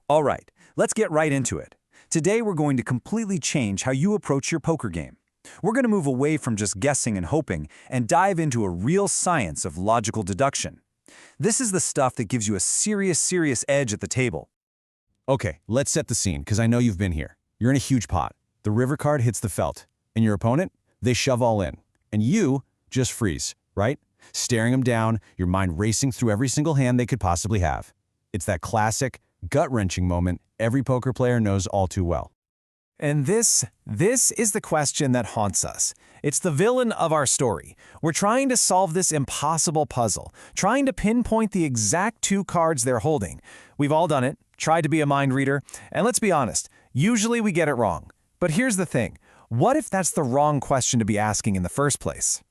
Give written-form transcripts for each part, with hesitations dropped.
All right, let's get right into it. Today we're going to completely change how you approach your poker game. We're going to move away from just guessing and hoping and dive into a real science of logical deduction. This is the stuff that gives you a serious edge at the table. Okay, let's set the scene, because I know you've been here. You're in a huge pot. The river card hits the felt, and your opponent, they shove all in. And you just freeze, right? Staring them down, your mind racing through every single hand they could possibly have. It's that classic, gut-wrenching moment every poker player knows all too well. And this is the question that haunts us. It's the villain of our story. We're trying to solve this impossible puzzle, trying to pinpoint the exact two cards they're holding. We've all done it, tried to be a mind reader, and let's be honest, usually we get it wrong. But here's the thing. What if that's the wrong question to be asking in the first place?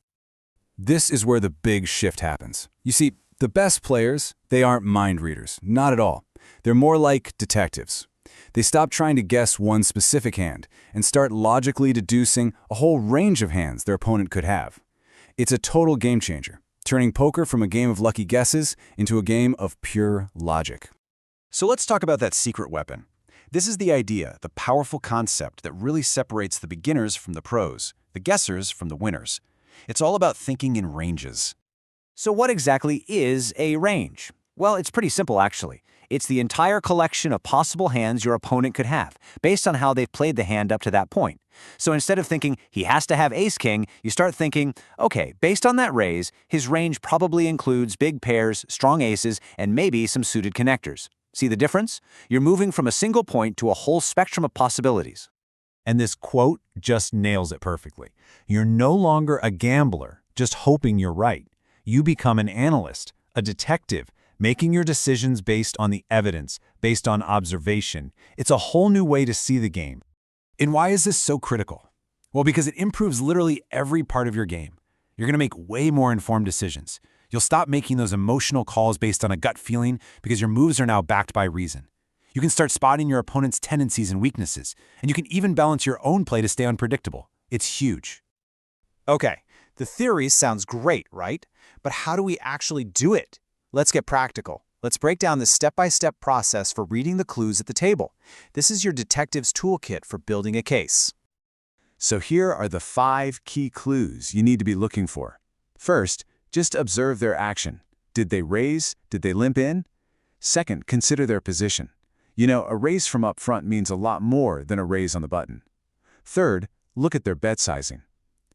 This is where the big shift happens. You see, the best players, they aren't mind readers, not at all. They're more like detectives. They stop trying to guess one specific hand and start logically deducing a whole range of hands their opponent could have. It's a total game changer, turning poker from a game of lucky guesses into a game of pure logic. So let's talk about that secret weapon. This is the idea, the powerful concept that really separates the beginners from the pros, the guessers from the winners. It's all about thinking in ranges. So what exactly is a range? Well, it's pretty simple, actually. It's the entire collection of possible hands your opponent could have, based on how they've played the hand up to that point. So instead of thinking he has to have ace-king, you start thinking, okay, based on that raise, his range probably includes big pairs, strong aces, and maybe some suited connectors. See the difference? You're moving from a single point to a whole spectrum of possibilities. And this quote just nails it perfectly. You're no longer a gambler, just hoping you're right. You become an analyst, a detective, making your decisions based on the evidence, based on observation. It's a whole new way to see the game. And why is this so critical? Well, because it improves literally every part of your game. You're going to make way more informed decisions. You'll stop making those emotional calls based on a gut feeling because your moves are now backed by reason. You can start spotting your opponent's tendencies and weaknesses, and you can even balance your own play to stay unpredictable. It's huge. Okay, the theory sounds great, right? But how do we actually do it? Let's get practical. Let's break down the step-by-step process for reading the clues at the table. This is your detective's toolkit for building a case. So here are the 5 key clues you need to be looking for. First, just observe their action. Did they raise? Did they limp in? Second, consider their position. You know, a raise from up front means a lot more than a raise on the button. Third, look at their bet sizing.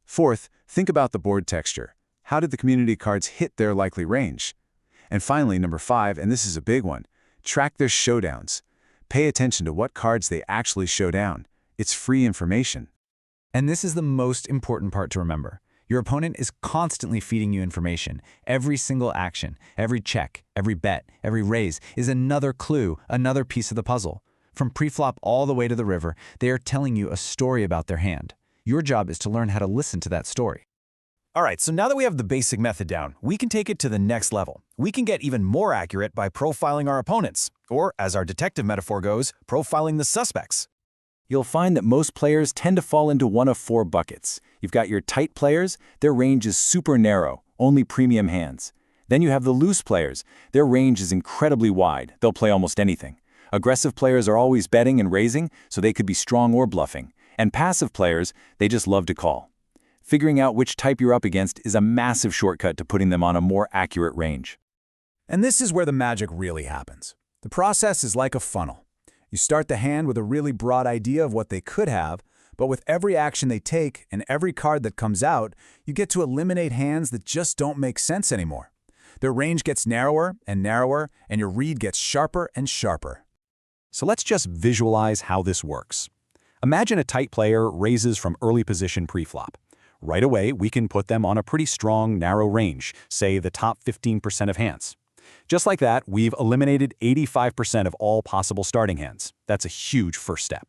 Fourth, think about the board texture. How did the community cards hit their likely range? And finally, number 5, and this is a big one, track their showdowns. Pay attention to what cards they actually show down. It's free information. And this is the most important part to remember. Your opponent is constantly feeding you information. Every single action, every check, every bet, every raise is another clue, another piece of the puzzle. From preflop all the way to the river, they are telling you a story about their hand. Your job is to learn how to listen to that story. All right, so now that we have the basic method down, we can take it to the next level. We can get even more accurate by profiling our opponents, or, as our detective metaphor goes, profiling the suspects. You'll find that most players tend to fall into one of 4 buckets. You've got your tight players, their range is super narrow, only premium hands. Then you have the loose players, their range is incredibly wide, they'll play almost anything. Aggressive players are always betting and raising, so they could be strong or bluffing. And passive players, they just love to call. Figuring out which type you're up against is a massive shortcut to putting them on a more accurate range. And this is where the magic really happens. The process is like a funnel. You start the hand with a really broad idea of what they could have, but with every action they take and every card that comes out, you get to eliminate hands that just don't make sense anymore. Their range gets narrower and narrower, and your read gets sharper and sharper. So let's just visualize how this works. Imagine a tight player raises from early position preflop. Right away, we can put them on a pretty strong, narrow range, say the top 15% of hands. Just like that, we've eliminated 85% of all possible starting hands. That's a huge first step.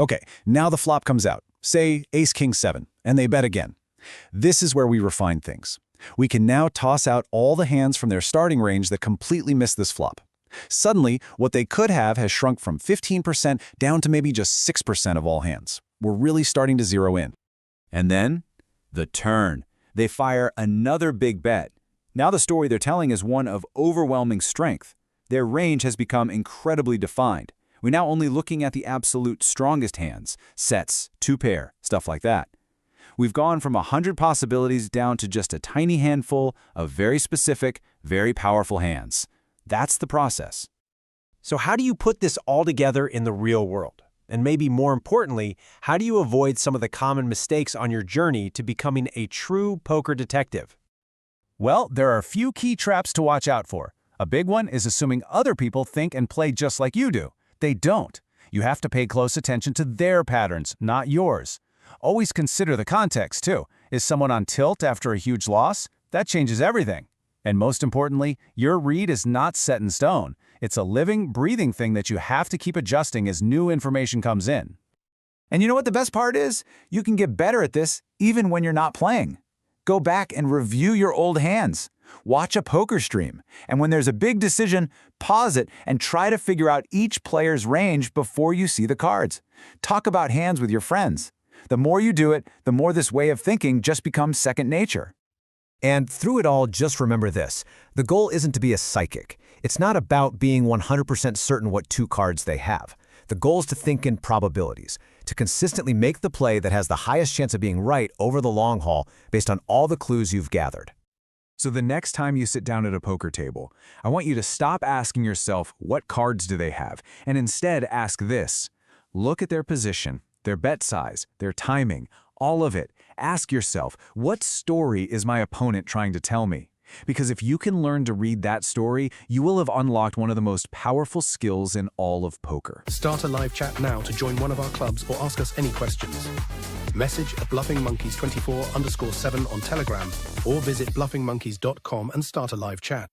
Okay, now the flop comes out, say ace-king-7, and they bet again. This is where we refine things. We can now toss out all the hands from their starting range that completely missed this flop. Suddenly, what they could have has shrunk from 15% down to maybe just 6% of all hands. We're really starting to zero in. And then, the turn. They fire another big bet. Now the story they're telling is one of overwhelming strength. Their range has become incredibly defined. We're now only looking at the absolute strongest hands, sets, two-pair, stuff like that. We've gone from 100 possibilities down to just a tiny handful of very specific, very powerful hands. That's the process. So how do you put this all together in the real world? And maybe more importantly, how do you avoid some of the common mistakes on your journey to becoming a true poker detective? Well, there are a few key traps to watch out for. A big one is assuming other people think and play just like you do. They don't. You have to pay close attention to their patterns, not yours. Always consider the context, too. Is someone on tilt after a huge loss? That changes everything. And most importantly, your read is not set in stone. It's a living, breathing thing that you have to keep adjusting as new information comes in. And you know what the best part is? You can get better at this even when you're not playing. Go back and review your old hands. Watch a poker stream. And when there's a big decision, pause it and try to figure out each player's range before you see the cards. Talk about hands with your friends. The more you do it, the more this way of thinking just becomes second nature. And through it all, just remember this. The goal isn't to be a psychic. It's not about being 100% certain what two cards they have. The goal is to think in probabilities, to consistently make the play that has the highest chance of being right over the long haul based on all the clues you've gathered. So the next time you sit down at a poker table, I want you to stop asking yourself, what cards do they have? And instead ask this. Look at their position, their bet size, their timing, all of it. Ask yourself, what story is my opponent trying to tell me? Because if you can learn to read that story, you will have unlocked one of the most powerful skills in all of poker. Start a live chat now to join one of our clubs or ask us any questions. Message at bluffingmonkeys24_7 on Telegram or visit bluffingmonkeys.com and start a live chat.